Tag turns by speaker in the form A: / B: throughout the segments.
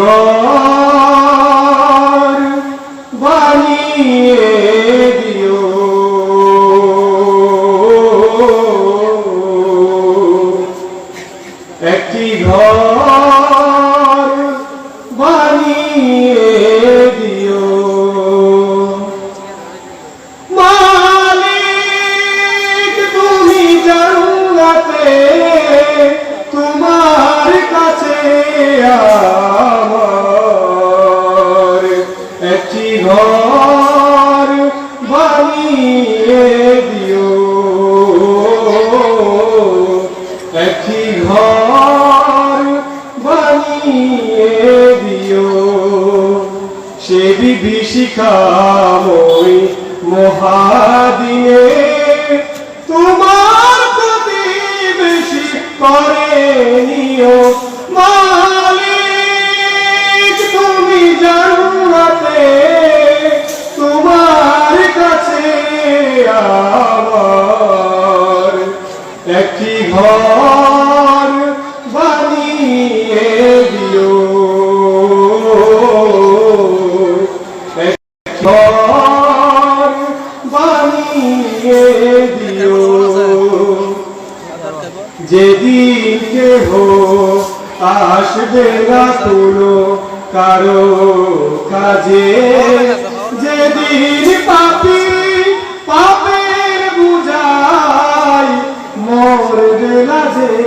A: ঘর বানিয়ে দিও, একটি ঘর বানিয়ে দিও। মালিক তুমি জান্নাতে, তোমার কাছে আমার একটি ঘর বানিয়ে দিও, একটি ঘর বানিয়ে দিও। সে বিভীষিকাময় মহাদিনে তোমার প্রতিবেশী করে নিও। মালিক তুমি জান্নাতে, তোমার কাছে আমার একটি ঘর বানিয়ে দিও, একটি ঘর বানিয়ে দিও। যেদিন কেহ আসবে না কোনো কারো কাজে, যেদিন পাপী পাপের বুঝাই মরবে লাজে,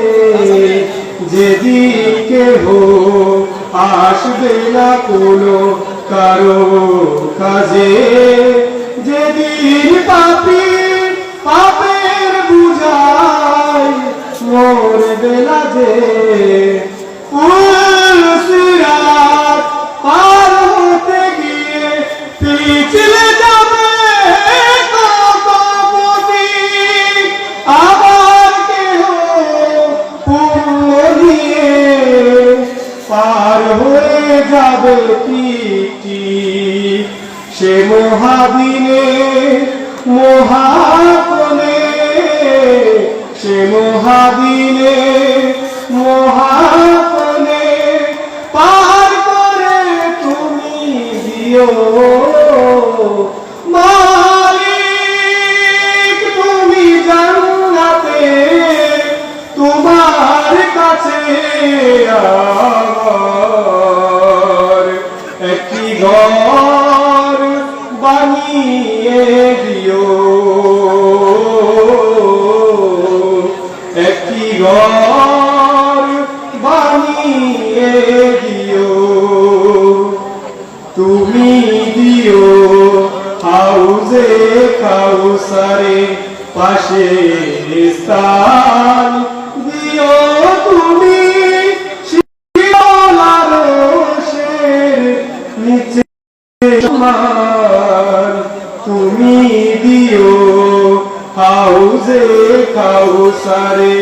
A: যেদিন কেহ আসবে না কোনো কারো কাজে, যেদিন পাপী পাপের বুঝাই মরবে লাজে। সিরাত পার হতে গিয়ে পিছলে যাবে কত পথিক, আবার কেহ পুণ্য নিয়ে পার হয়ে যাবে টিকটিক। সে মহাদিনে মহাপনে, সে মহাদিনে মহাপনে পার করে তুমি দিও। মালিক তুমি জান্নাতে, তোমার কাছে আমার একটি ঘর বানিয়ে দিও, একটি ঘর বানিয়ে দিও। তুমি দিও হাউজে কাউসারে পাশে স্থান, দিও তুমি শিলার রোষের নিচে সমান, তুমি দিও হাউজে কাউসারে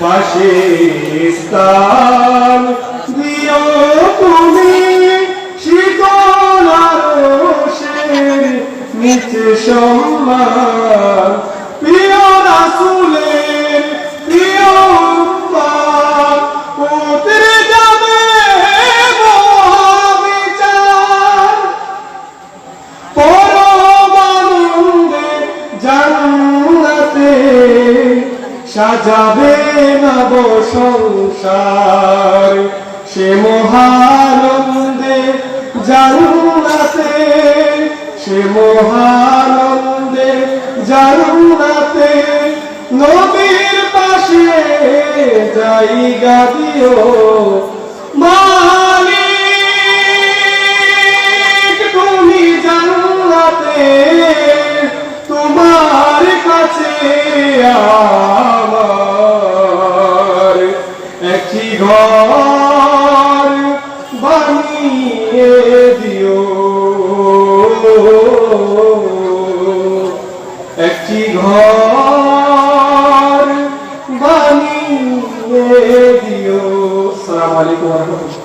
A: পাশে স্থান, দিও তুমি শীতল রোষের নিচে সম্মান। প্রিয় রাসূলের প্রিয় উম্মত উতরে যাবে মহাবিচার, পরমানন্দে জান্নাতে সাজাবে নব সংসার। সে মহানন্দে জান্নাতে, সে মহানন্দে জান্নাতে নবীর পাশে জায়গা দিও। মালিক তুমি জান্নাতে, তোমার কাছে আমার একটি ঘর বানিয়ে দিও, একটি ঘর বানিয়ে দিও। আসসালামু আলাইকুম ওয়া রাহমাতুল্লাহ।